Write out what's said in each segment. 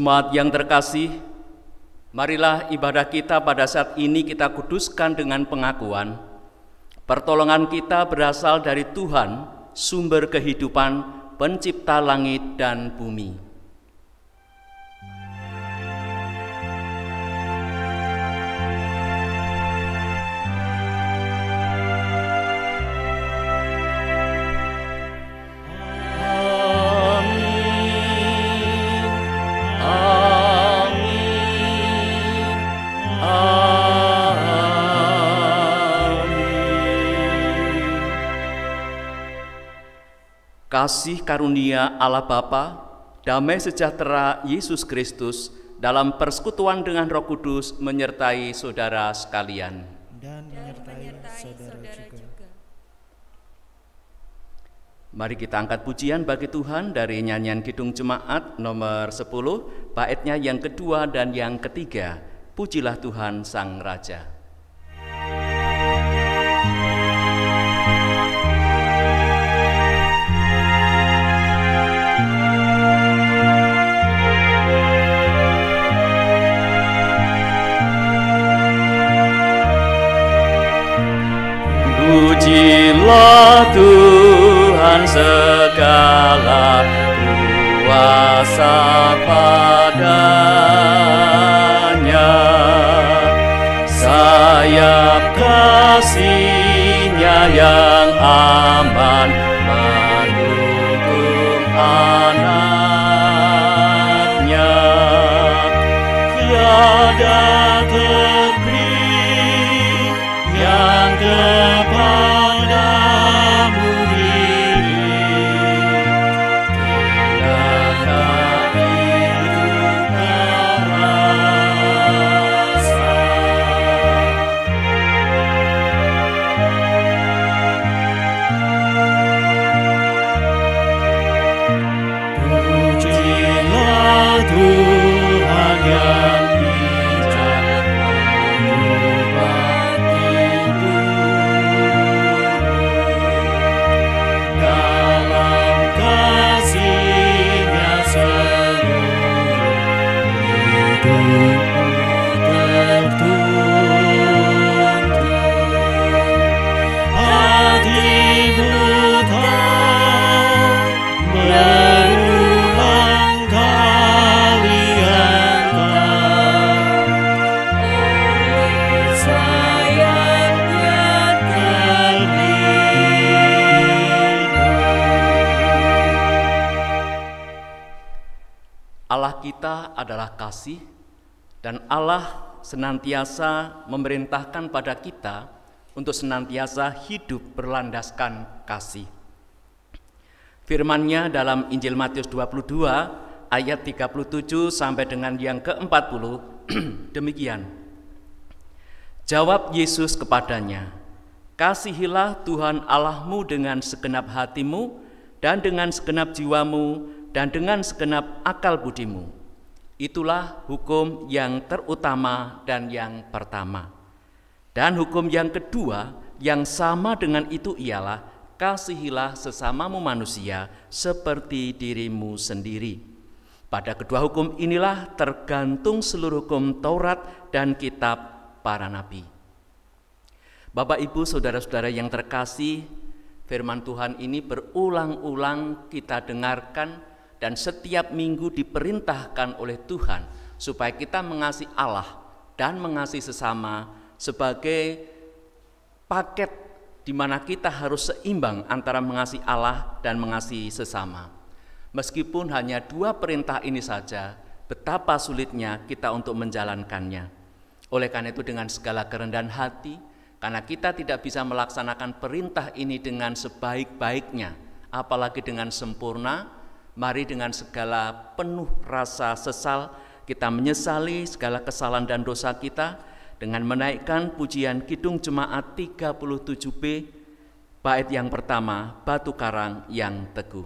Jemaat yang terkasih, marilah ibadah kita pada saat ini kita kuduskan dengan pengakuan pertolongan kita berasal dari Tuhan, sumber kehidupan, pencipta langit dan bumi. Kasih karunia Allah Bapa, damai sejahtera Yesus Kristus dalam persekutuan dengan Roh Kudus menyertai saudara sekalian. Dan menyertai saudara juga. Mari kita angkat pujian bagi Tuhan dari nyanyian Kidung Jemaat nomor 10, baitnya yang kedua dan yang ketiga. Pujilah Tuhan Sang Raja. Pujilah Tuhan segala kuasa padanya, sayap kasih-Nya yang aman mendukung anak-Nya. Tiada terpilih yang kepadamu diri, tidaklah itu merasa. Pujilah Tuhan yang bijak mengubah dalam kasih-Nya seluruh hidupmu tertuntun. Hatimu tahu berulang kali oleh sayapnya Allah kita adalah kasih, dan Allah senantiasa memerintahkan pada kita untuk senantiasa hidup berlandaskan kasih. Firman-Nya dalam Injil Matius 22 ayat 37 sampai dengan yang ke-40 demikian. Jawab Yesus kepadanya, "Kasihilah Tuhan Allahmu dengan segenap hatimu dan dengan segenap jiwamu dan dengan segenap akal budimu. Itulah hukum yang terutama dan yang pertama. Dan hukum yang kedua yang sama dengan itu ialah, kasihilah sesamamu manusia seperti dirimu sendiri. Pada kedua hukum inilah tergantung seluruh hukum Taurat dan kitab para nabi." Bapak, Ibu, saudara-saudara yang terkasih, firman Tuhan ini berulang-ulang kita dengarkan dan setiap minggu diperintahkan oleh Tuhan supaya kita mengasihi Allah dan mengasihi sesama sebagai paket di mana kita harus seimbang antara mengasihi Allah dan mengasihi sesama. Meskipun hanya dua perintah ini saja, betapa sulitnya kita untuk menjalankannya. Oleh karena itu, dengan segala kerendahan hati, karena kita tidak bisa melaksanakan perintah ini dengan sebaik-baiknya, apalagi dengan sempurna, mari dengan segala penuh rasa sesal kita menyesali segala kesalahan dan dosa kita dengan menaikkan pujian Kidung Jemaat 37B, bait yang pertama, Batu Karang yang Teguh.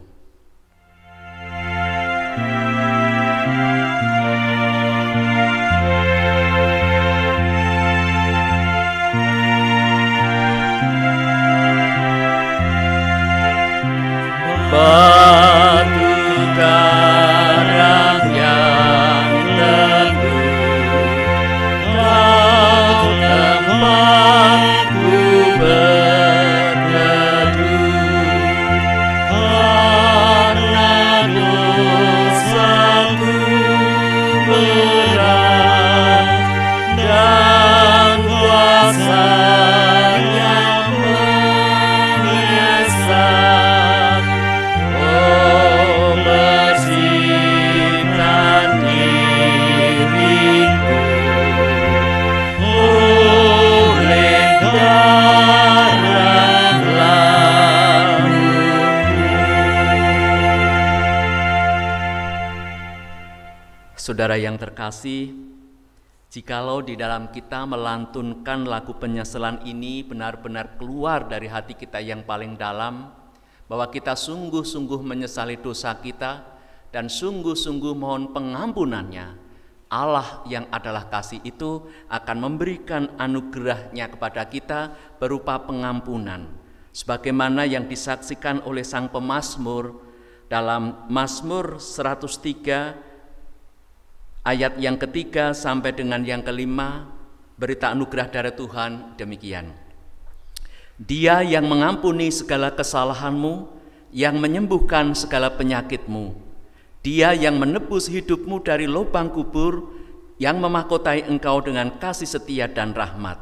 Batu karang yang Saudara yang terkasih, jikalau di dalam kita melantunkan lagu penyesalan ini benar-benar keluar dari hati kita yang paling dalam, bahwa kita sungguh-sungguh menyesali dosa kita dan sungguh-sungguh mohon pengampunannya, Allah yang adalah kasih itu akan memberikan anugerahnya kepada kita berupa pengampunan, sebagaimana yang disaksikan oleh sang pemazmur dalam Mazmur 103 ayat yang ketiga sampai dengan yang kelima. Berita anugerah dari Tuhan demikian: Dia yang mengampuni segala kesalahanmu, yang menyembuhkan segala penyakitmu, Dia yang menebus hidupmu dari lubang kubur, yang memahkotai engkau dengan kasih setia dan rahmat.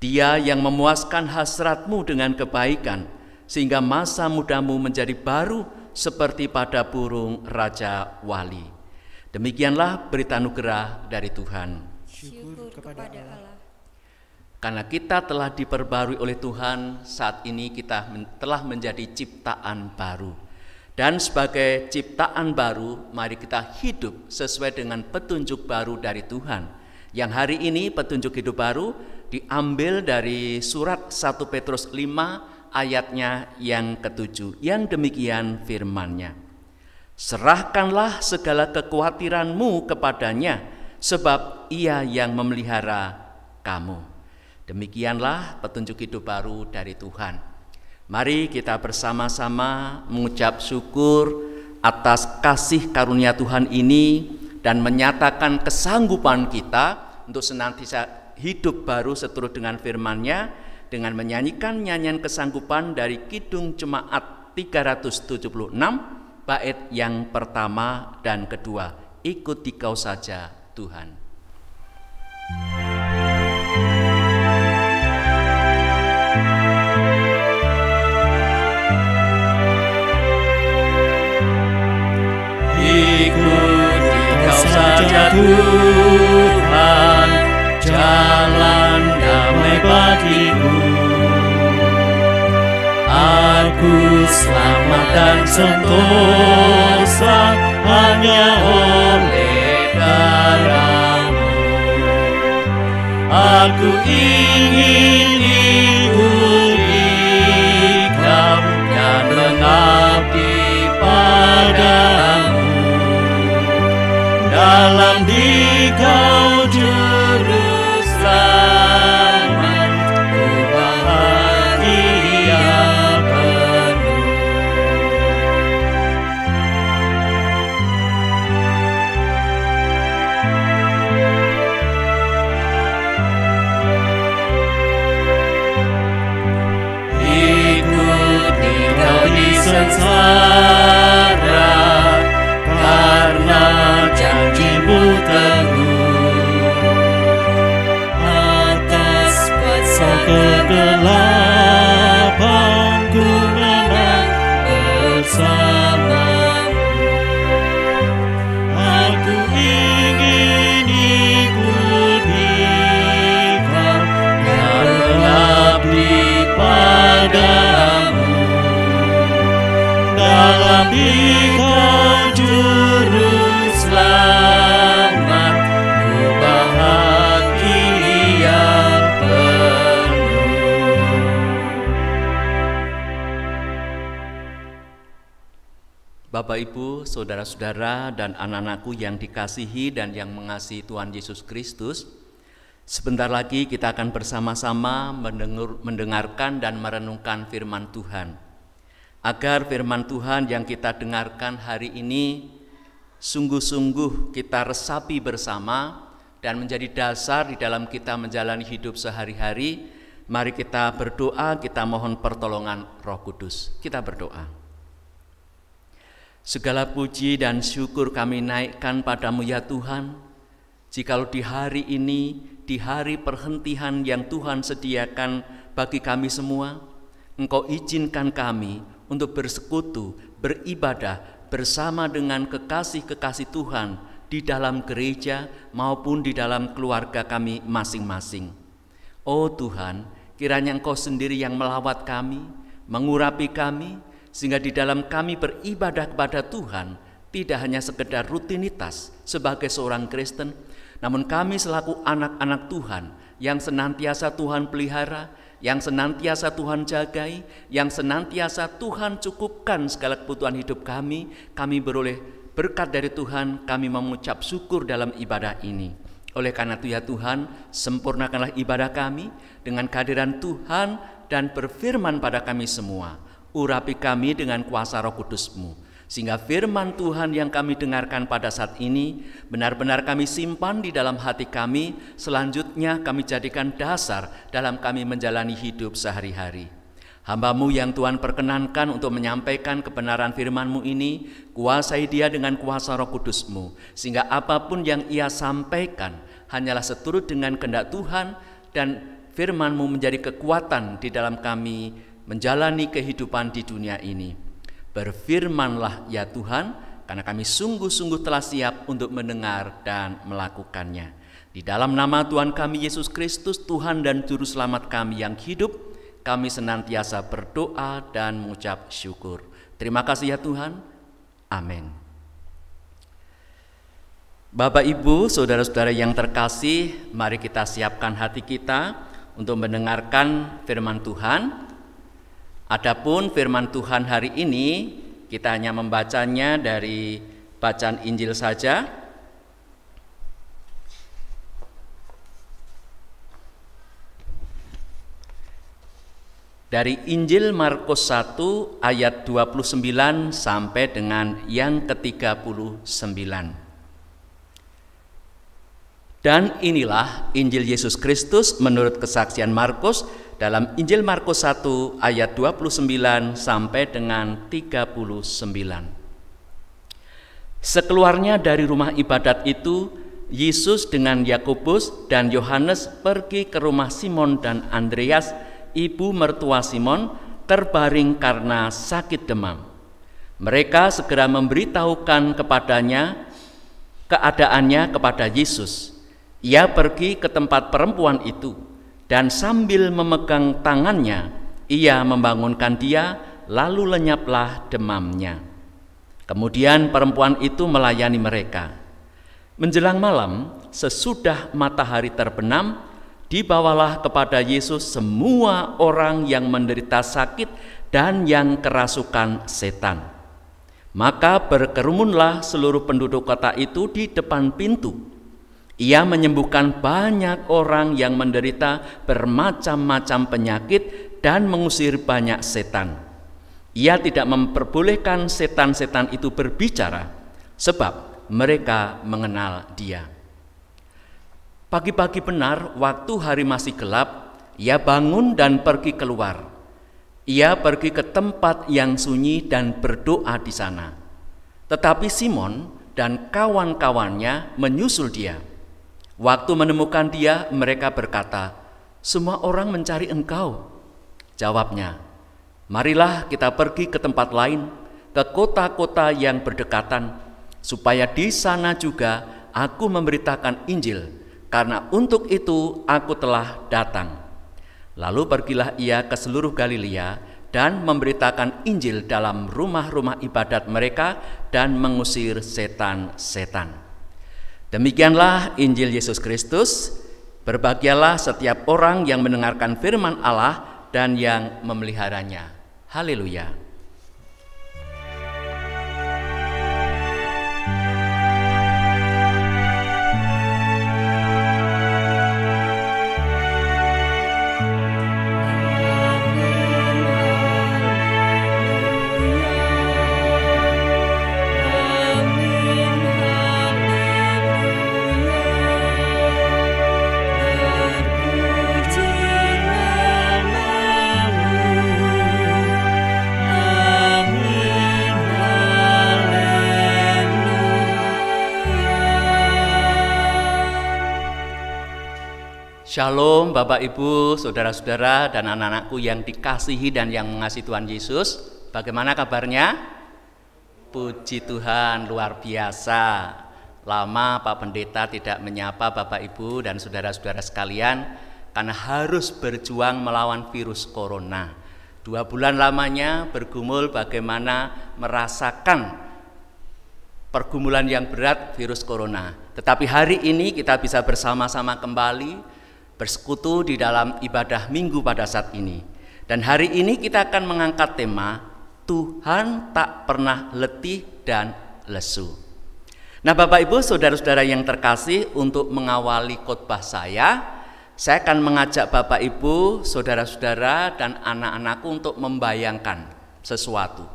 Dia yang memuaskan hasratmu dengan kebaikan, sehingga masa mudamu menjadi baru seperti pada burung Raja Wali. Demikianlah berita anugerah dari Tuhan. Syukur kepada Allah. Karena kita telah diperbarui oleh Tuhan, saat ini kita telah menjadi ciptaan baru. Dan sebagai ciptaan baru, mari kita hidup sesuai dengan petunjuk baru dari Tuhan. Yang hari ini petunjuk hidup baru diambil dari surat 1 Petrus 5 ayatnya yang ke-7. Yang demikian firman-Nya: Serahkanlah segala kekhawatiranmu kepadanya, sebab Ia yang memelihara kamu. Demikianlah petunjuk hidup baru dari Tuhan. Mari kita bersama-sama mengucap syukur atas kasih karunia Tuhan ini dan menyatakan kesanggupan kita untuk senantiasa hidup baru seturut dengan firman-Nya dengan menyanyikan nyanyian kesanggupan dari Kidung Jemaat 376 bait yang pertama dan kedua. Ikut Dikau saja Tuhan. Ikut Dikau saja Tuhan, jalan damai bagiku. Aku selamat dan sentosa hanya oleh darah-Mu. Aku ingin ikut Engkau dan mengabdi padamu. Dalam Dikau juru selamat, ku bahagia. Sengsara karena janji-Mu teguh, atas pasal kegelapan ku menang bersama-Mu. Aku ingin ikut Dikau dan mengabdi padamu. Dalam Dikau juru selamat, ku bahagia penuh. Bapak, Ibu, saudara-saudara dan anak-anakku yang dikasihi dan yang mengasihi Tuhan Yesus Kristus, sebentar lagi kita akan bersama-sama mendengarkan dan merenungkan firman Tuhan. Agar firman Tuhan yang kita dengarkan hari ini sungguh-sungguh kita resapi bersama dan menjadi dasar di dalam kita menjalani hidup sehari-hari. Mari kita berdoa, kita mohon pertolongan Roh Kudus. Kita berdoa. Segala puji dan syukur kami naikkan padamu ya Tuhan. Jikalau di hari ini, di hari perhentian yang Tuhan sediakan bagi kami semua, Engkau izinkan kami untuk bersekutu, beribadah bersama dengan kekasih-kekasih Tuhan di dalam gereja maupun di dalam keluarga kami masing-masing. Oh Tuhan, kiranya Engkau sendiri yang melawat kami, mengurapi kami, sehingga di dalam kami beribadah kepada Tuhan, tidak hanya sekedar rutinitas sebagai seorang Kristen, namun kami selaku anak-anak Tuhan yang senantiasa Tuhan pelihara, yang senantiasa Tuhan jagai, yang senantiasa Tuhan cukupkan segala kebutuhan hidup kami beroleh berkat dari Tuhan, kami mengucap syukur dalam ibadah ini. Oleh karena itu ya Tuhan, sempurnakanlah ibadah kami dengan kehadiran Tuhan dan berfirman pada kami semua. Urapi kami dengan kuasa Roh Kudus-Mu, sehingga firman Tuhan yang kami dengarkan pada saat ini benar-benar kami simpan di dalam hati kami, selanjutnya kami jadikan dasar dalam kami menjalani hidup sehari-hari. Hamba-Mu yang Tuhan perkenankan untuk menyampaikan kebenaran firman-Mu ini, kuasai dia dengan kuasa Roh Kudus-Mu, sehingga apapun yang ia sampaikan hanyalah seturut dengan kehendak Tuhan, dan firman-Mu menjadi kekuatan di dalam kami menjalani kehidupan di dunia ini. Berfirmanlah ya Tuhan, karena kami sungguh-sungguh telah siap untuk mendengar dan melakukannya. Di dalam nama Tuhan kami Yesus Kristus, Tuhan dan Juru Selamat kami yang hidup, kami senantiasa berdoa dan mengucap syukur. Terima kasih ya Tuhan. Amin. Bapak, Ibu, saudara-saudara yang terkasih, mari kita siapkan hati kita untuk mendengarkan firman Tuhan. Adapun firman Tuhan hari ini, kita hanya membacanya dari bacaan Injil saja. Dari Injil Markus 1 ayat 29 sampai dengan yang ke-39. Dan inilah Injil Yesus Kristus menurut kesaksian Markus dalam Injil Markus 1 ayat 29 sampai dengan 39. Sekeluarnya dari rumah ibadat itu, Yesus dengan Yakobus dan Yohanes pergi ke rumah Simon dan Andreas, ibu mertua Simon, terbaring karena sakit demam. Mereka segera memberitahukan kepadanya keadaannya kepada Yesus. Ia pergi ke tempat perempuan itu, dan sambil memegang tangannya, ia membangunkan dia, lalu lenyaplah demamnya. Kemudian perempuan itu melayani mereka. Menjelang malam, sesudah matahari terbenam, dibawalah kepada Yesus semua orang yang menderita sakit dan yang kerasukan setan. Maka berkerumunlah seluruh penduduk kota itu di depan pintu. Ia menyembuhkan banyak orang yang menderita bermacam-macam penyakit dan mengusir banyak setan. Ia tidak memperbolehkan setan-setan itu berbicara, sebab mereka mengenal dia. Pagi-pagi benar, waktu hari masih gelap, ia bangun dan pergi keluar. Ia pergi ke tempat yang sunyi dan berdoa di sana. Tetapi Simon dan kawan-kawannya menyusul dia. Waktu menemukan dia, mereka berkata, "Semua orang mencari engkau." Jawabnya, "Marilah kita pergi ke tempat lain, ke kota-kota yang berdekatan, supaya di sana juga aku memberitakan Injil, karena untuk itu aku telah datang." Lalu pergilah ia ke seluruh Galilea dan memberitakan Injil dalam rumah-rumah ibadat mereka dan mengusir setan-setan. Demikianlah Injil Yesus Kristus. Berbahagialah setiap orang yang mendengarkan firman Allah dan yang memeliharanya. Haleluya. Shalom Bapak Ibu, saudara-saudara dan anak-anakku yang dikasihi dan yang mengasihi Tuhan Yesus. Bagaimana kabarnya? Puji Tuhan, luar biasa. Lama Pak Pendeta tidak menyapa Bapak Ibu dan saudara-saudara sekalian karena harus berjuang melawan virus corona. 2 bulan lamanya bergumul bagaimana merasakan pergumulan yang berat virus corona. Tetapi hari ini kita bisa bersama-sama kembali bersekutu di dalam ibadah minggu pada saat ini. Dan hari ini kita akan mengangkat tema Tuhan tak pernah letih dan lesu. Nah, Bapak Ibu, saudara-saudara yang terkasih, untuk mengawali khotbah saya akan mengajak Bapak Ibu, saudara-saudara dan anak-anakku untuk membayangkan sesuatu.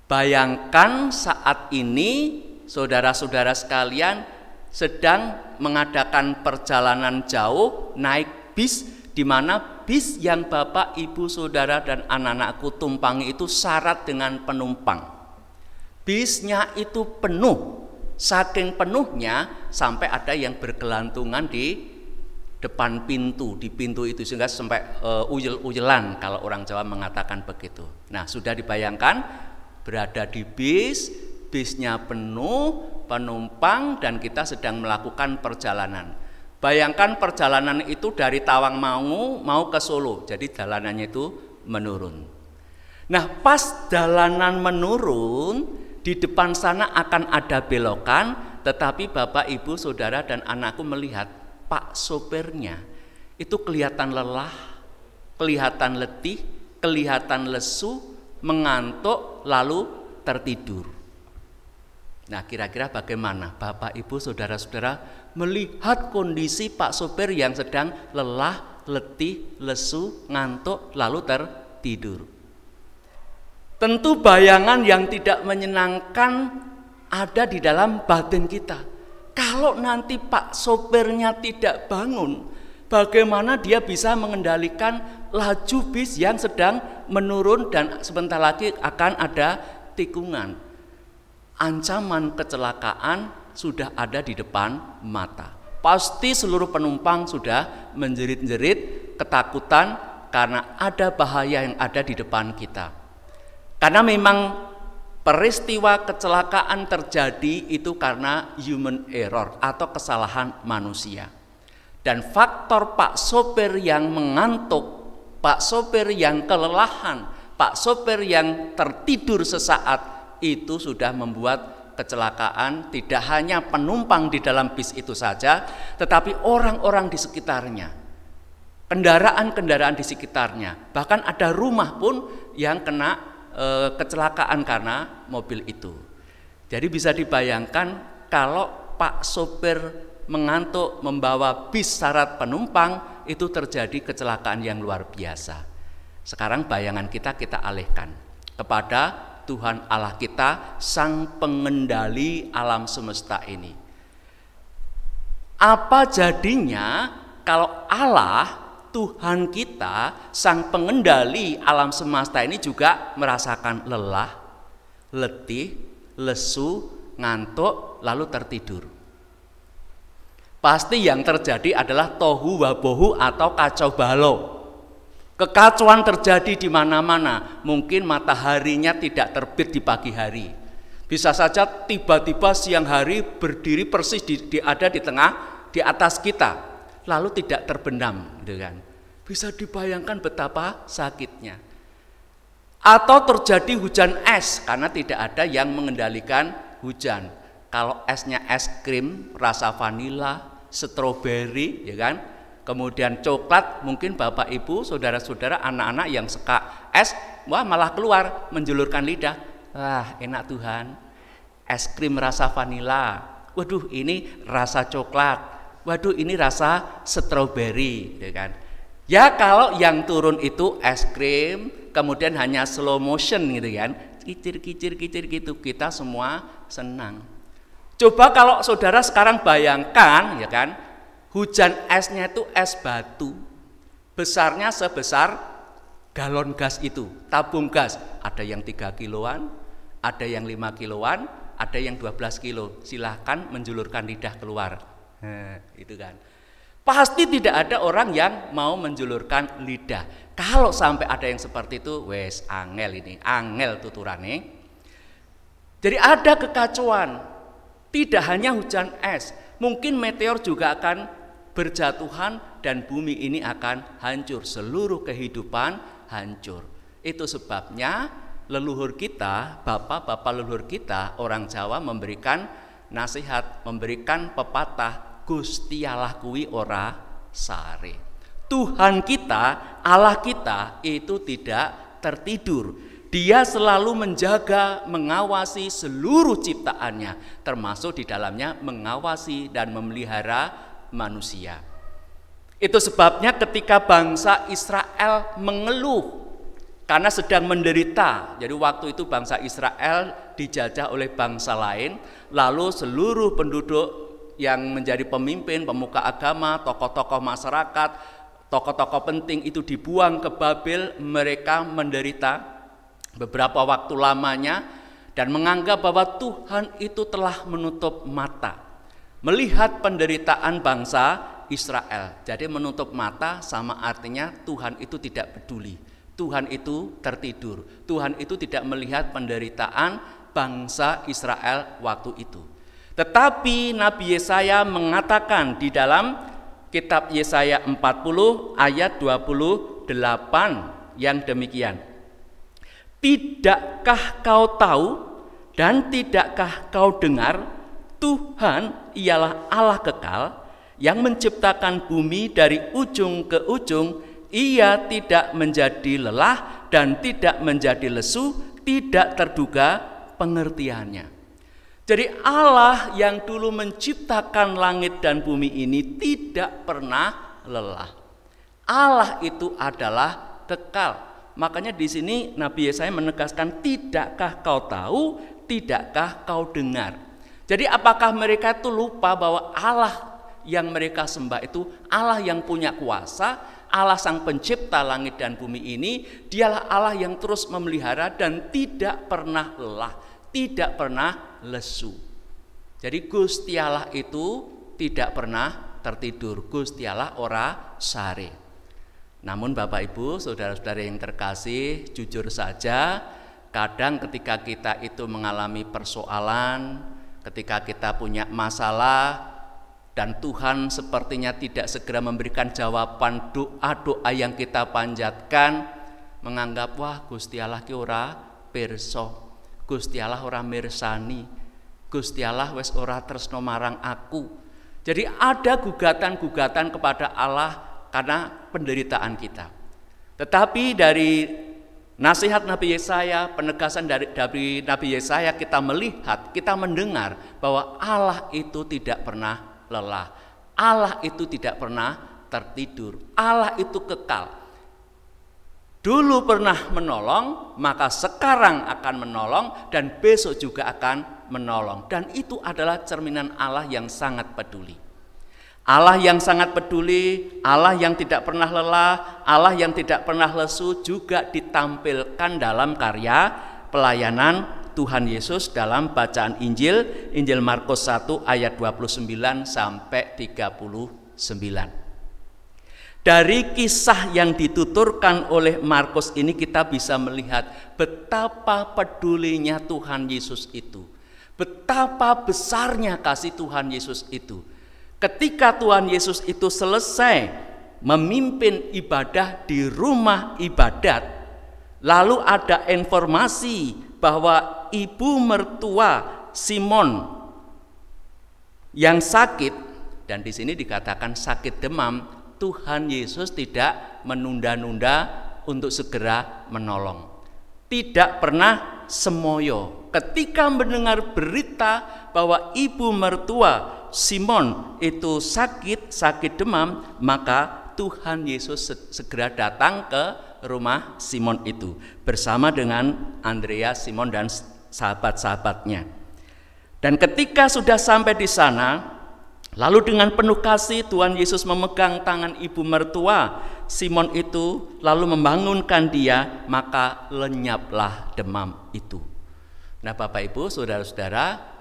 Bayangkan saat ini saudara-saudara sekalian sedang mengadakan perjalanan jauh naik bis, di mana bis yang Bapak, Ibu, saudara dan anak-anakku tumpangi itu syarat dengan penumpang. Bisnya itu penuh, saking penuhnya sampai ada yang bergelantungan di depan pintu, di pintu itu, sehingga sampai uyel-uyelan kalau orang Jawa mengatakan begitu. Nah, sudah dibayangkan berada di bis, bisnya penuh penumpang dan kita sedang melakukan perjalanan. Bayangkan perjalanan itu dari Tawangmangu mau ke Solo, jadi jalanannya itu menurun. Nah, pas jalanan menurun, di depan sana akan ada belokan, tetapi Bapak, Ibu, saudara dan anakku melihat Pak sopirnya itu kelihatan lelah, kelihatan letih, kelihatan lesu, mengantuk, lalu tertidur. Nah, kira-kira bagaimana Bapak, Ibu, saudara-saudara melihat kondisi Pak sopir yang sedang lelah, letih, lesu, ngantuk, lalu tertidur? Tentu bayangan yang tidak menyenangkan ada di dalam batin kita. Kalau nanti Pak sopirnya tidak bangun, bagaimana dia bisa mengendalikan laju bis yang sedang menurun dan sebentar lagi akan ada tikungan? Ancaman kecelakaan sudah ada di depan mata. Pasti seluruh penumpang sudah menjerit-jerit ketakutan karena ada bahaya yang ada di depan kita. Karena memang peristiwa kecelakaan terjadi itu karena human error atau kesalahan manusia. Dan faktor Pak sopir yang mengantuk, Pak sopir yang kelelahan, Pak sopir yang tertidur sesaat, itu sudah membuat kecelakaan tidak hanya penumpang di dalam bis itu saja, tetapi orang-orang di sekitarnya, kendaraan-kendaraan di sekitarnya, bahkan ada rumah pun yang kena kecelakaan karena mobil itu. Jadi bisa dibayangkan kalau Pak sopir mengantuk membawa bis syarat penumpang, itu terjadi kecelakaan yang luar biasa. Sekarang bayangan kita alihkan kepada Tuhan Allah kita, sang pengendali alam semesta ini. Apa jadinya kalau Allah, Tuhan kita, sang pengendali alam semesta ini juga merasakan lelah, letih, lesu, ngantuk, lalu tertidur? Pasti yang terjadi adalah tohu wabohu atau kacau balau. Kekacauan terjadi di mana-mana. Mungkin mataharinya tidak terbit di pagi hari. Bisa saja tiba-tiba siang hari berdiri persis ada di tengah, di atas kita, lalu tidak terbenam, gitu kan? Bisa dibayangkan betapa sakitnya. Atau terjadi hujan es karena tidak ada yang mengendalikan hujan. Kalau esnya es krim rasa vanila, stroberi, ya kan? Kemudian coklat, mungkin Bapak, Ibu, saudara-saudara, anak-anak yang suka es, wah malah keluar menjulurkan lidah. Wah, enak Tuhan. Es krim rasa vanila. Waduh, ini rasa coklat. Waduh, ini rasa stroberi, ya kan? Ya, kalau yang turun itu es krim, kemudian hanya slow motion gitu kan. Kicir-kicir gitu, kita semua senang. Coba kalau saudara sekarang bayangkan, ya kan? Hujan esnya itu es batu, besarnya sebesar galon gas itu, tabung gas. Ada yang 3 kiloan, ada yang 5 kiloan, ada yang 12 kilo. Silahkan menjulurkan lidah keluar. Itu kan. Pasti tidak ada orang yang mau menjulurkan lidah. Kalau sampai ada yang seperti itu, wes angel ini, angel tuturane. Jadi ada kekacauan. Tidak hanya hujan es, mungkin meteor juga akan berjatuhan dan bumi ini akan hancur, seluruh kehidupan hancur. Itu sebabnya leluhur kita, bapak-bapak leluhur kita, orang Jawa memberikan nasihat, memberikan pepatah, Gusti Allah kuwi ora sare. Tuhan kita, Allah kita itu tidak tertidur. Dia selalu menjaga, mengawasi seluruh ciptaannya, termasuk di dalamnya mengawasi dan memelihara manusia. Itu sebabnya ketika bangsa Israel mengeluh karena sedang menderita. Jadi waktu itu bangsa Israel dijajah oleh bangsa lain, lalu seluruh penduduk yang menjadi pemimpin, pemuka agama, tokoh-tokoh masyarakat, tokoh-tokoh penting itu dibuang ke Babel. Mereka menderita beberapa waktu lamanya dan menganggap bahwa Tuhan itu telah menutup mata melihat penderitaan bangsa Israel. Jadi menutup mata sama artinya Tuhan itu tidak peduli, Tuhan itu tertidur, Tuhan itu tidak melihat penderitaan bangsa Israel waktu itu. Tetapi Nabi Yesaya mengatakan di dalam kitab Yesaya 40 ayat 28 yang demikian. Tidakkah kau tahu dan tidakkah kau dengar, Tuhan ialah Allah kekal yang menciptakan bumi dari ujung ke ujung. Ia tidak menjadi lelah dan tidak menjadi lesu, tidak terduga pengertiannya. Jadi Allah yang dulu menciptakan langit dan bumi ini tidak pernah lelah. Allah itu adalah kekal. Makanya di sini Nabi Yesaya menegaskan, tidakkah kau tahu, tidakkah kau dengar. Jadi apakah mereka itu lupa bahwa Allah yang mereka sembah itu Allah yang punya kuasa, Allah sang pencipta langit dan bumi ini, dialah Allah yang terus memelihara dan tidak pernah lelah, tidak pernah lesu. Jadi Gusti Allah itu tidak pernah tertidur, Gusti Allah ora sare. Namun Bapak Ibu, saudara-saudara yang terkasih, jujur saja kadang ketika kita itu mengalami persoalan, ketika kita punya masalah dan Tuhan sepertinya tidak segera memberikan jawaban doa-doa yang kita panjatkan, menganggap wah Gusti Allah ki ora pirsa, Gusti Allah ora mirsani, Gusti Allah wis ora tresno marang aku. Jadi ada gugatan-gugatan kepada Allah karena penderitaan kita. Tetapi dari nasihat Nabi Yesaya, penegasan dari Nabi Yesaya, kita melihat, kita mendengar bahwa Allah itu tidak pernah lelah, Allah itu tidak pernah tertidur, Allah itu kekal. Dulu pernah menolong, maka sekarang akan menolong, dan besok juga akan menolong. Dan itu adalah cerminan Allah yang sangat peduli. Allah yang sangat peduli, Allah yang tidak pernah lelah, Allah yang tidak pernah lesu juga ditampilkan dalam karya pelayanan Tuhan Yesus dalam bacaan Injil Markus 1 ayat 29 sampai 39. Dari kisah yang dituturkan oleh Markus ini kita bisa melihat betapa pedulinya Tuhan Yesus itu, betapa besarnya kasih Tuhan Yesus itu. Ketika Tuhan Yesus itu selesai memimpin ibadah di rumah ibadat, lalu ada informasi bahwa ibu mertua Simon yang sakit, dan di sini dikatakan sakit demam, Tuhan Yesus tidak menunda-nunda untuk segera menolong. Tidak pernah semoyo. Ketika mendengar berita bahwa ibu mertua Simon itu sakit demam, maka Tuhan Yesus segera datang ke rumah Simon itu bersama dengan Andreas, Simon dan sahabat-sahabatnya. Dan ketika sudah sampai di sana, lalu dengan penuh kasih Tuhan Yesus memegang tangan ibu mertua Simon itu, lalu membangunkan dia, maka lenyaplah demam itu. Nah Bapak Ibu, saudara-saudara,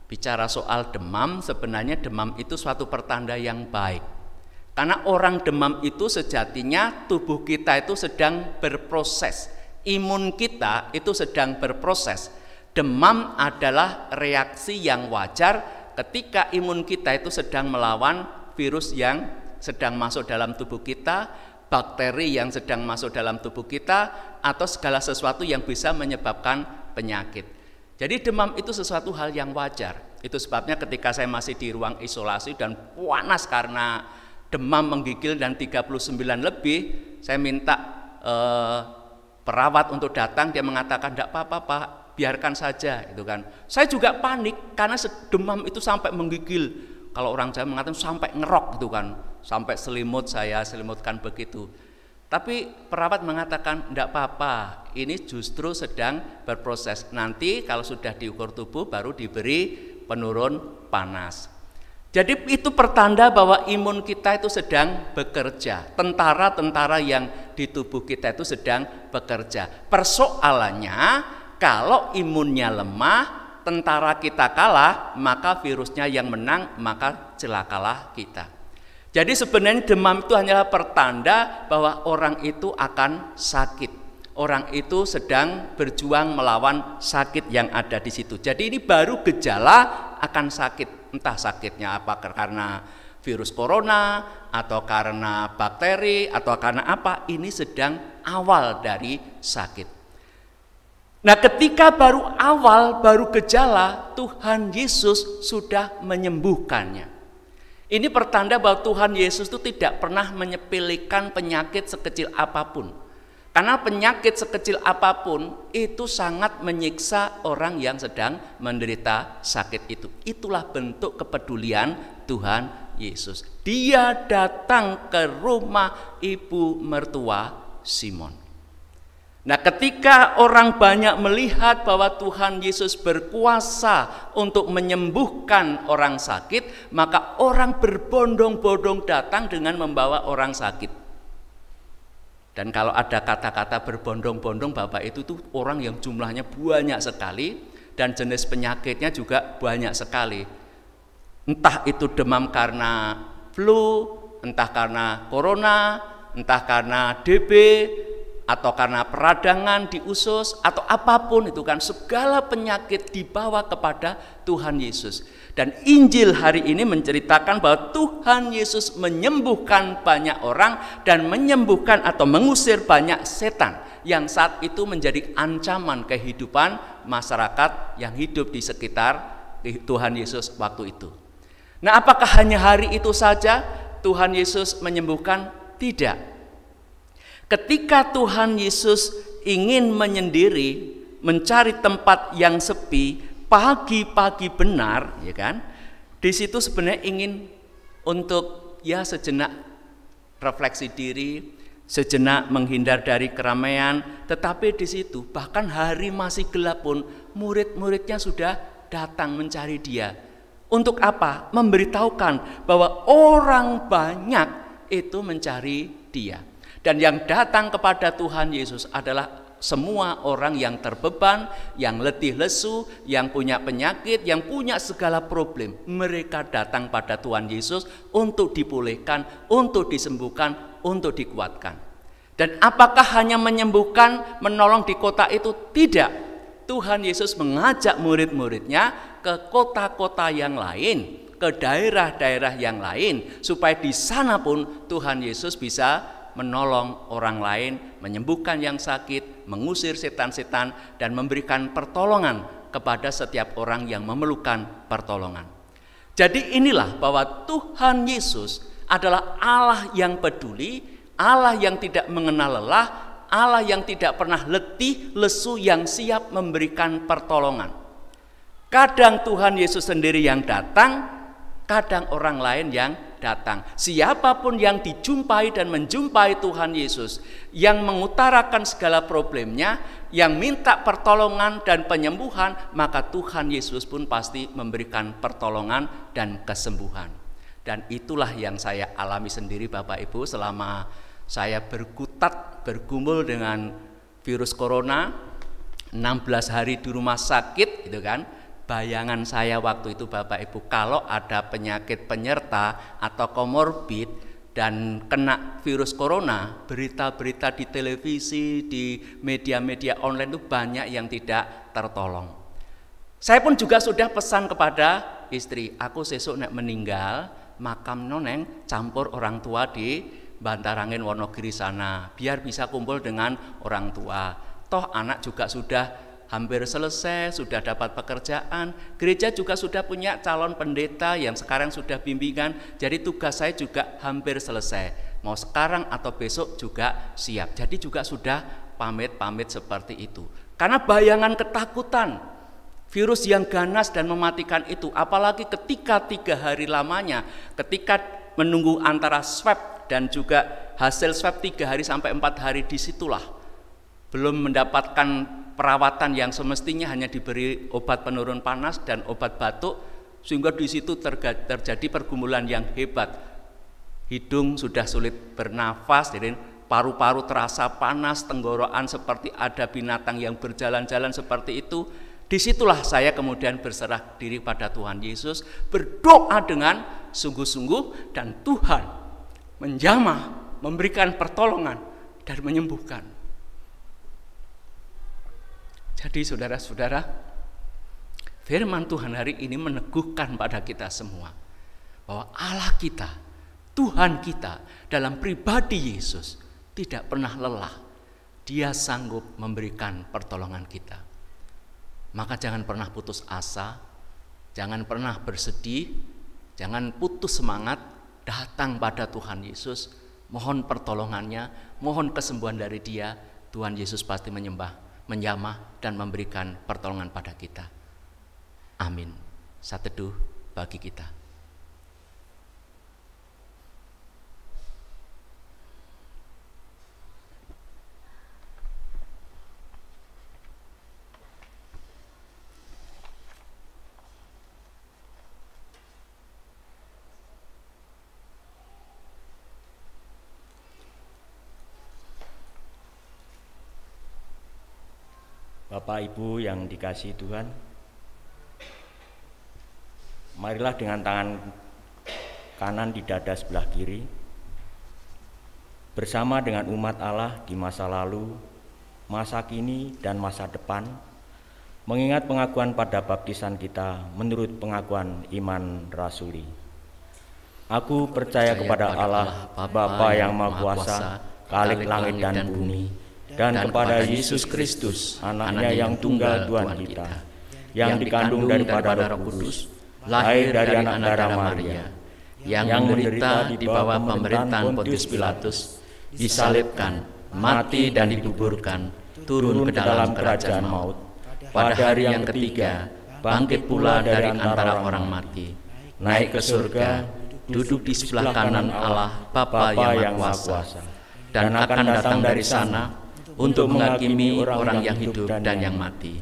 bicara soal demam, sebenarnya demam itu suatu pertanda yang baik. Karena orang demam itu sejatinya tubuh kita itu sedang berproses, imun kita itu sedang berproses. Demam adalah reaksi yang wajar ketika imun kita itu sedang melawan virus yang sedang masuk dalam tubuh kita. bakteri yang sedang masuk dalam tubuh kita, atau segala sesuatu yang bisa menyebabkan penyakit. Jadi demam itu sesuatu hal yang wajar. Itu sebabnya ketika saya masih di ruang isolasi dan panas karena demam menggigil dan 39 lebih, saya minta perawat untuk datang. Dia mengatakan, "Enggak apa-apa Pak, biarkan saja," itu kan. Saya juga panik karena demam itu sampai menggigil. Kalau orang Jawa mengatakan sampai ngerok gitu kan, sampai selimut saya selimutkan begitu. Tapi perawat mengatakan enggak apa-apa, ini justru sedang berproses. Nanti kalau sudah diukur tubuh baru diberi penurun panas. Jadi itu pertanda bahwa imun kita itu sedang bekerja. Tentara-tentara yang di tubuh kita itu sedang bekerja. Persoalannya kalau imunnya lemah, tentara kita kalah, maka virusnya yang menang, maka celakalah kita. Jadi sebenarnya demam itu hanyalah pertanda bahwa orang itu akan sakit. Orang itu sedang berjuang melawan sakit yang ada di situ. Jadi ini baru gejala akan sakit. Entah sakitnya apa, karena virus corona, atau karena bakteri, atau karena apa. Ini sedang awal dari sakit. Nah, ketika baru awal, baru gejala, Tuhan Yesus sudah menyembuhkannya. Ini pertanda bahwa Tuhan Yesus itu tidak pernah menyepelekan penyakit sekecil apapun. Karena penyakit sekecil apapun itu sangat menyiksa orang yang sedang menderita sakit itu. Itulah bentuk kepedulian Tuhan Yesus. Dia datang ke rumah ibu mertua Simon. Nah, ketika orang banyak melihat bahwa Tuhan Yesus berkuasa untuk menyembuhkan orang sakit, maka orang berbondong-bondong datang dengan membawa orang sakit. Dan kalau ada kata-kata berbondong-bondong, Bapak, itu tuh orang yang jumlahnya banyak sekali dan jenis penyakitnya juga banyak sekali. Entah itu demam karena flu, entah karena corona, entah karena DB, atau karena peradangan di usus, atau apapun itu kan, segala penyakit dibawa kepada Tuhan Yesus. Dan Injil hari ini menceritakan bahwa Tuhan Yesus menyembuhkan banyak orang dan menyembuhkan atau mengusir banyak setan yang saat itu menjadi ancaman kehidupan masyarakat yang hidup di sekitar Tuhan Yesus waktu itu. Nah, apakah hanya hari itu saja Tuhan Yesus menyembuhkan? Tidak. Ketika Tuhan Yesus ingin menyendiri, mencari tempat yang sepi, pagi-pagi benar, ya kan? Di situ sebenarnya ingin untuk ya sejenak refleksi diri, sejenak menghindar dari keramaian. Tetapi di situ bahkan hari masih gelap pun murid-muridnya sudah datang mencari dia. Untuk apa? Memberitahukan bahwa orang banyak itu mencari dia. Dan yang datang kepada Tuhan Yesus adalah semua orang yang terbeban, yang letih lesu, yang punya penyakit, yang punya segala problem. Mereka datang pada Tuhan Yesus untuk dipulihkan, untuk disembuhkan, untuk dikuatkan. Dan apakah hanya menyembuhkan, menolong di kota itu? Tidak. Tuhan Yesus mengajak murid-muridnya ke kota-kota yang lain, ke daerah-daerah yang lain, supaya di sana pun Tuhan Yesus bisa menolong orang lain, menyembuhkan yang sakit, mengusir setan-setan, dan memberikan pertolongan kepada setiap orang yang memerlukan pertolongan. Jadi inilah bahwa Tuhan Yesus adalah Allah yang peduli, Allah yang tidak mengenal lelah, Allah yang tidak pernah letih, lesu, yang siap memberikan pertolongan. Kadang Tuhan Yesus sendiri yang datang, kadang orang lain yang datang. Siapapun yang dijumpai dan menjumpai Tuhan Yesus, yang mengutarakan segala problemnya, yang minta pertolongan dan penyembuhan, maka Tuhan Yesus pun pasti memberikan pertolongan dan kesembuhan. Dan itulah yang saya alami sendiri, Bapak Ibu, selama saya bergumul dengan virus corona, 16 hari di rumah sakit, gitu kan. Bayangan saya waktu itu, Bapak Ibu, kalau ada penyakit penyerta atau komorbid dan kena virus corona, berita-berita di televisi, di media-media online itu banyak yang tidak tertolong. Saya pun juga sudah pesan kepada istri, aku sesuk nek meninggal, makam noneng campur orang tua di Bantarangin Wonogiri sana, biar bisa kumpul dengan orang tua. Toh anak juga sudah hampir selesai, sudah dapat pekerjaan. Gereja juga sudah punya calon pendeta yang sekarang sudah bimbingan. Jadi tugas saya juga hampir selesai. Mau sekarang atau besok juga siap. Jadi juga sudah pamit-pamit seperti itu. Karena bayangan ketakutan, virus yang ganas dan mematikan itu, apalagi ketika 3 hari lamanya, ketika menunggu antara swab dan juga hasil swab 3 hari sampai 4 hari, disitulah belum mendapatkan perawatan yang semestinya, hanya diberi obat penurun panas dan obat batuk, sehingga di situ terjadi pergumulan yang hebat. Hidung sudah sulit bernafas, jadi paru-paru terasa panas, tenggorokan seperti ada binatang yang berjalan-jalan seperti itu. Disitulah saya kemudian berserah diri pada Tuhan Yesus, berdoa dengan sungguh-sungguh, dan Tuhan menjamah, memberikan pertolongan dan menyembuhkan. Jadi saudara-saudara, firman Tuhan hari ini meneguhkan pada kita semua bahwa Allah kita, Tuhan kita dalam pribadi Yesus tidak pernah lelah. Dia sanggup memberikan pertolongan kita. Maka jangan pernah putus asa, jangan pernah bersedih, jangan putus semangat, datang pada Tuhan Yesus, mohon pertolongannya, mohon kesembuhan dari Dia. Tuhan Yesus pasti menjamah dan memberikan pertolongan pada kita. Amin. Saat teduh bagi kita. Bapak Ibu yang dikasihi Tuhan, marilah dengan tangan kanan di dada sebelah kiri, bersama dengan umat Allah di masa lalu, masa kini, dan masa depan, mengingat pengakuan pada baptisan kita menurut pengakuan iman rasuli. Aku percaya kepada Allah, Bapa yang Maha Kuasa, Khalik langit dan bumi, dan kepada Yesus Kristus, anaknya yang tunggal Tuhan kita, yang dikandung daripada Roh Kudus, lahir dari anak darah Maria, yang menderita di bawah pemerintahan Pontius Pilatus, disalibkan, mati dan dikuburkan, turun ke dalam kerajaan maut. Pada hari yang ketiga, bangkit pula dari antara orang mati, naik ke surga, duduk di sebelah kanan Allah Bapa yang Maha Kuasa, dan akan datang dari sana untuk menghakimi orang yang hidup dan yang mati.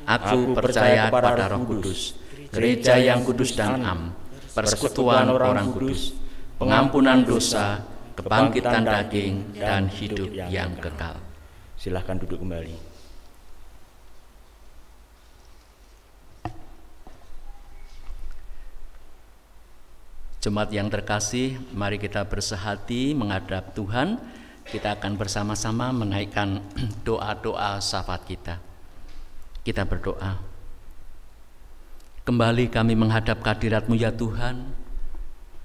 Aku percaya pada Roh Kudus, gereja yang kudus dan am, persekutuan orang kudus, pengampunan dosa, kebangkitan daging, dan hidup yang kekal. Silahkan duduk kembali. Jemaat yang terkasih, mari kita bersehati menghadap Tuhan. Kita akan bersama-sama menaikkan doa-doa syafaat kita. Kita berdoa. Kembali kami menghadap kehadirat-Mu ya Tuhan.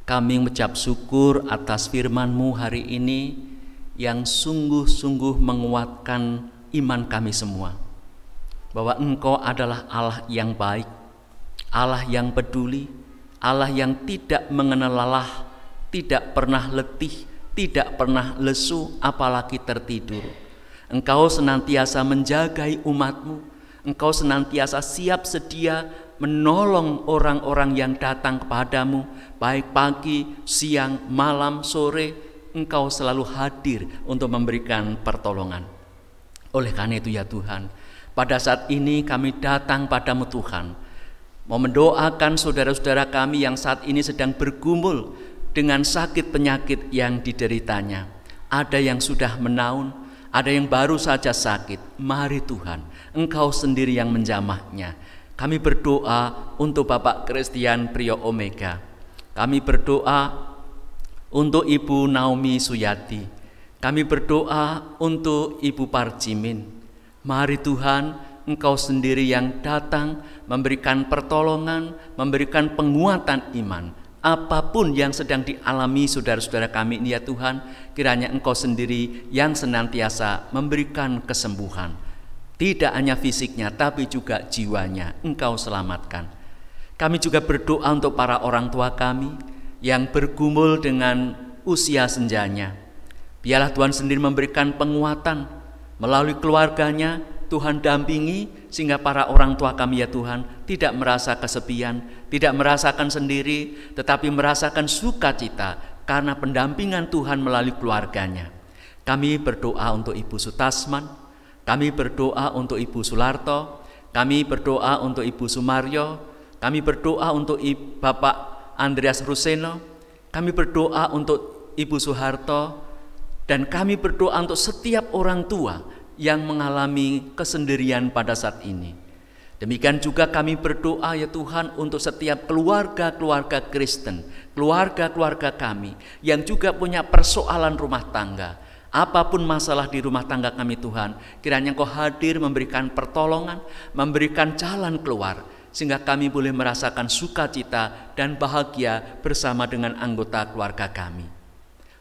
Kami mengucap syukur atas firman-Mu hari ini yang sungguh-sungguh menguatkan iman kami semua. Bahwa Engkau adalah Allah yang baik, Allah yang peduli, Allah yang tidak mengenal lelah, tidak pernah letih, tidak pernah lesu, apalagi tertidur. Engkau senantiasa menjagai umat-Mu. Engkau senantiasa siap sedia menolong orang-orang yang datang kepadamu, baik pagi, siang, malam, sore. Engkau selalu hadir untuk memberikan pertolongan. Oleh karena itu ya Tuhan, pada saat ini kami datang padamu Tuhan, mau mendoakan saudara-saudara kami yang saat ini sedang bergumul dengan sakit penyakit yang dideritanya. Ada yang sudah menaun, ada yang baru saja sakit. Mari Tuhan, Engkau sendiri yang menjamahnya. Kami berdoa untuk Bapak Christian Priyo Omega. Kami berdoa untuk Ibu Naomi Suyati. Kami berdoa untuk Ibu Parjimin. Mari Tuhan, Engkau sendiri yang datang memberikan pertolongan, memberikan penguatan iman apapun yang sedang dialami saudara-saudara kami ini ya Tuhan, kiranya Engkau sendiri yang senantiasa memberikan kesembuhan. Tidak hanya fisiknya, tapi juga jiwanya Engkau selamatkan. Kami juga berdoa untuk para orang tua kami yang bergumul dengan usia senjanya. Biarlah Tuhan sendiri memberikan penguatan melalui keluarganya. Tuhan dampingi sehingga para orang tua kami ya Tuhan tidak merasa kesepian, tidak merasakan sendiri, tetapi merasakan sukacita karena pendampingan Tuhan melalui keluarganya. Kami berdoa untuk Ibu Sutasman, kami berdoa untuk Ibu Sularto, kami berdoa untuk Ibu Sumaryo, kami berdoa untuk Bapak Andreas Ruseno, kami berdoa untuk Ibu Soeharto, dan kami berdoa untuk setiap orang tua yang mengalami kesendirian pada saat ini. Demikian juga kami berdoa ya Tuhan untuk setiap keluarga-keluarga Kristen, keluarga-keluarga kami yang juga punya persoalan rumah tangga. Apapun masalah di rumah tangga kami Tuhan, kiranya Engkau hadir memberikan pertolongan, memberikan jalan keluar, sehingga kami boleh merasakan sukacita dan bahagia bersama dengan anggota keluarga kami.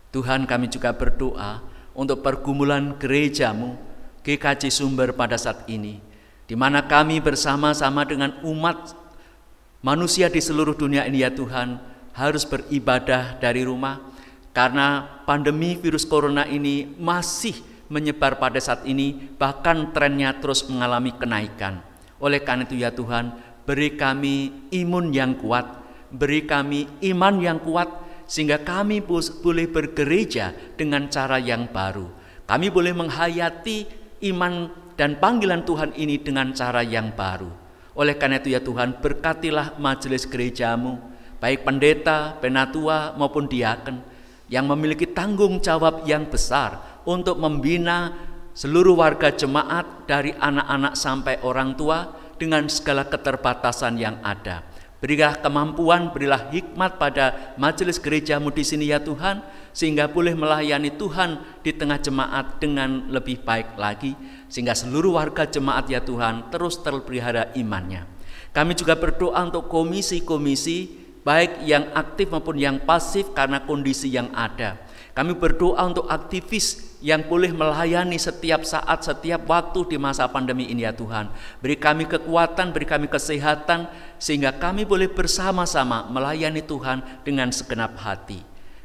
Tuhan, kami juga berdoa untuk pergumulan gereja-Mu, GKJ Sumber pada saat ini, di mana kami bersama-sama dengan umat manusia di seluruh dunia ini ya Tuhan, harus beribadah dari rumah, karena pandemi virus corona ini masih menyebar pada saat ini, bahkan trennya terus mengalami kenaikan. Oleh karena itu ya Tuhan, beri kami imun yang kuat, beri kami iman yang kuat, sehingga kami boleh bergereja dengan cara yang baru. Kami boleh menghayati iman dan panggilan Tuhan ini dengan cara yang baru. Oleh karena itu ya Tuhan, berkatilah majelis gereja-Mu, baik pendeta, penatua maupun diaken, yang memiliki tanggung jawab yang besar untuk membina seluruh warga jemaat dari anak-anak sampai orang tua dengan segala keterbatasan yang ada. Berilah kemampuan, berilah hikmat pada majelis gereja-Mu di sini ya Tuhan, sehingga boleh melayani Tuhan di tengah jemaat dengan lebih baik lagi, sehingga seluruh warga jemaat ya Tuhan terus terpelihara imannya. Kami juga berdoa untuk komisi-komisi, baik yang aktif maupun yang pasif karena kondisi yang ada. Kami berdoa untuk aktivis yang boleh melayani setiap saat, setiap waktu di masa pandemi ini ya Tuhan. Beri kami kekuatan, beri kami kesehatan, sehingga kami boleh bersama-sama melayani Tuhan dengan segenap hati.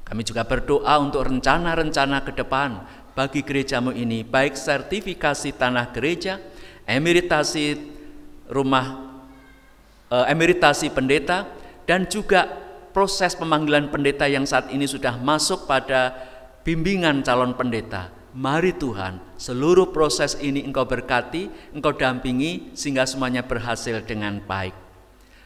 Kami juga berdoa untuk rencana-rencana ke depan bagi gereja-Mu ini, baik sertifikasi tanah gereja, emeritasi emeritasi pendeta, dan juga proses pemanggilan pendeta yang saat ini sudah masuk pada bimbingan calon pendeta. Mari Tuhan, seluruh proses ini Engkau berkati, Engkau dampingi, sehingga semuanya berhasil dengan baik.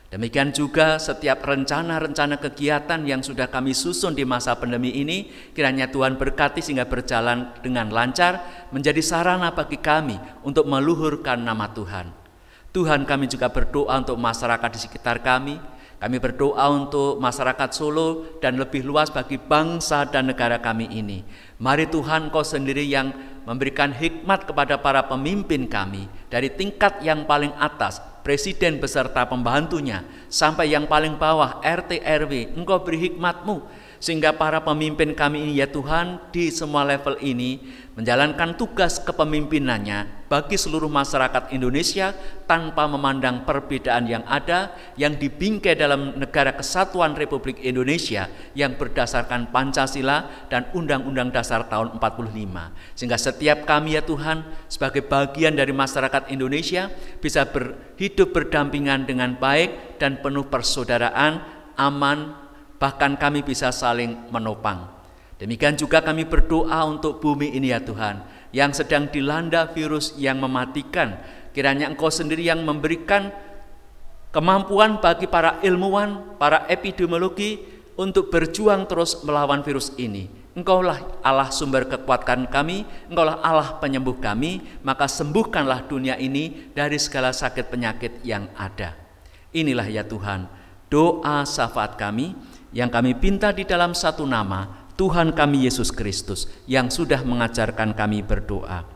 Demikian juga setiap rencana-rencana kegiatan yang sudah kami susun di masa pandemi ini, kiranya Tuhan berkati sehingga berjalan dengan lancar, menjadi sarana bagi kami untuk meluhurkan nama Tuhan. Tuhan, kami juga berdoa untuk masyarakat di sekitar kami. Kami berdoa untuk masyarakat Solo dan lebih luas bagi bangsa dan negara kami ini. Mari Tuhan, Engkau sendiri yang memberikan hikmat kepada para pemimpin kami, dari tingkat yang paling atas, presiden beserta pembantunya, sampai yang paling bawah, RT RW. Engkau beri hikmat-Mu, sehingga para pemimpin kami ini ya Tuhan, di semua level ini menjalankan tugas kepemimpinannya bagi seluruh masyarakat Indonesia tanpa memandang perbedaan yang ada, yang dibingkai dalam negara kesatuan Republik Indonesia yang berdasarkan Pancasila dan Undang-Undang Dasar tahun 45. Sehingga setiap kami ya Tuhan sebagai bagian dari masyarakat Indonesia bisa hidup berdampingan dengan baik dan penuh persaudaraan, aman, bahkan kami bisa saling menopang. Demikian juga kami berdoa untuk bumi ini ya Tuhan, yang sedang dilanda virus yang mematikan. Kiranya Engkau sendiri yang memberikan kemampuan bagi para ilmuwan, para epidemiologi untuk berjuang terus melawan virus ini. Engkaulah Allah sumber kekuatan kami, Engkaulah Allah penyembuh kami, maka sembuhkanlah dunia ini dari segala sakit penyakit yang ada. Inilah ya Tuhan, doa syafaat kami yang kami pinta di dalam satu nama, Tuhan kami Yesus Kristus, yang sudah mengajarkan kami berdoa.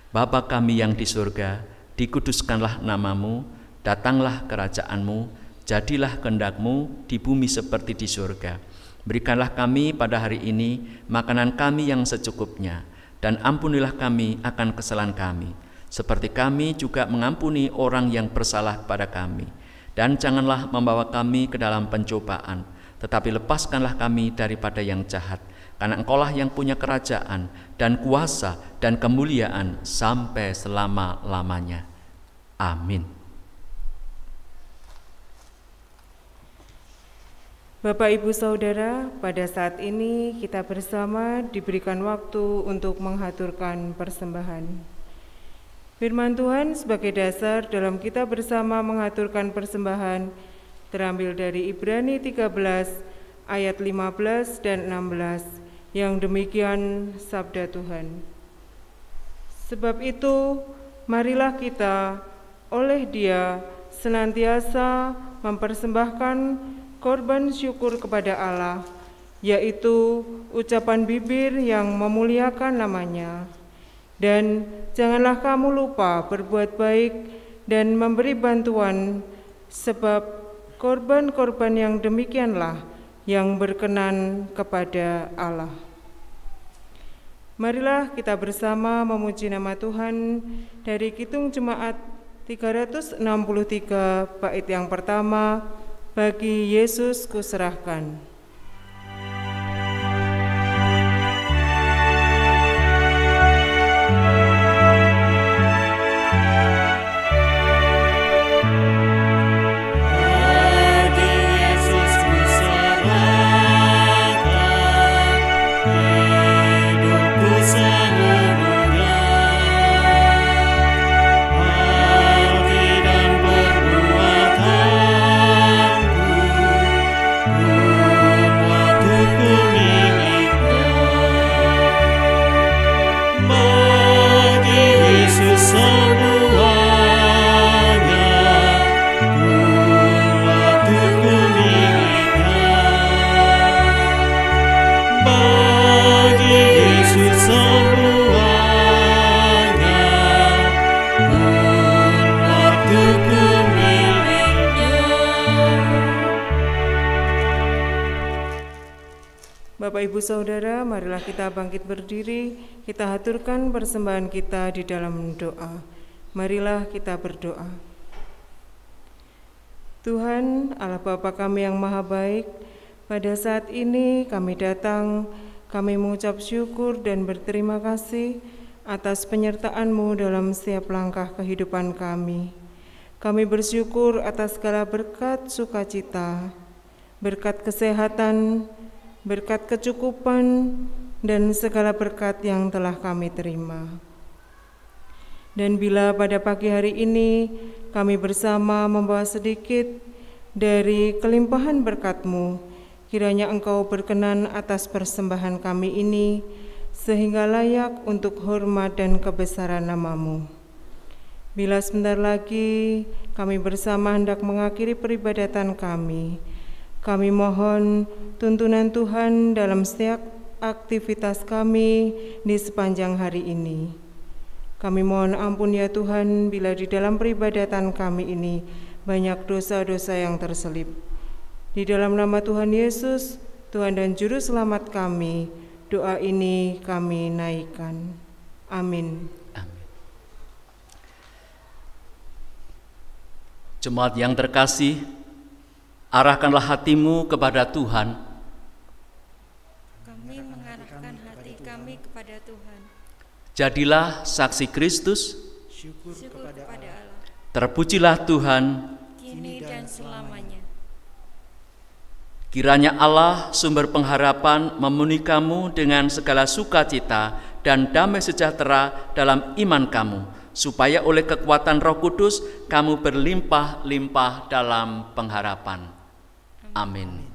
Bapa kami yang di surga, dikuduskanlah nama-Mu, datanglah kerajaan-Mu, Jadilah kehendak-Mu di bumi seperti di surga. Berikanlah kami pada hari ini makanan kami yang secukupnya, dan ampunilah kami akan kesalahan kami, seperti kami juga mengampuni orang yang bersalah kepada kami. Dan janganlah membawa kami ke dalam pencobaan, tetapi lepaskanlah kami daripada yang jahat. Karena Engkaulah yang punya kerajaan dan kuasa dan kemuliaan sampai selama-lamanya. Amin. Bapak, Ibu, Saudara, pada saat ini kita bersama diberikan waktu untuk menghaturkan persembahan. Firman Tuhan sebagai dasar dalam kita bersama menghaturkan persembahan terambil dari Ibrani 13 ayat 15 dan 16 yang demikian sabda Tuhan. Sebab itu, marilah kita oleh Dia senantiasa mempersembahkan korban syukur kepada Allah, yaitu ucapan bibir yang memuliakan nama-Nya. Dan janganlah kamu lupa berbuat baik dan memberi bantuan, sebab korban-korban yang demikianlah yang berkenan kepada Allah. Marilah kita bersama memuji nama Tuhan dari Kidung Jemaat 363 bait yang pertama, Bagi Yesus Kuserahkan. Bapak, Ibu, Saudara, marilah kita bangkit berdiri, kita haturkan persembahan kita di dalam doa. Marilah kita berdoa. Tuhan, Allah Bapa kami yang maha baik, pada saat ini kami datang, kami mengucap syukur dan berterima kasih atas penyertaan-Mu dalam setiap langkah kehidupan kami. Kami bersyukur atas segala berkat sukacita, berkat kesehatan, berkat kecukupan, dan segala berkat yang telah kami terima. Dan bila pada pagi hari ini kami bersama membawa sedikit dari kelimpahan berkat-Mu, kiranya Engkau berkenan atas persembahan kami ini, sehingga layak untuk hormat dan kebesaran nama-Mu. Bila sebentar lagi kami bersama hendak mengakhiri peribadatan kami mohon tuntunan Tuhan dalam setiap aktivitas kami di sepanjang hari ini. Kami mohon ampun ya Tuhan bila di dalam peribadatan kami ini banyak dosa-dosa yang terselip. Di dalam nama Tuhan Yesus, Tuhan dan Juru Selamat kami, doa ini kami naikkan. Amin. Jemaat yang terkasih, arahkanlah hatimu kepada Tuhan. Kami mengarahkan hati kami kepada Tuhan. Jadilah saksi Kristus. Syukur kepada Allah. Terpujilah Tuhan Kini dan selamanya. Kiranya Allah sumber pengharapan memenuhi kamu dengan segala sukacita dan damai sejahtera dalam iman kamu, supaya oleh kekuatan Roh Kudus kamu berlimpah-limpah dalam pengharapan. Amin.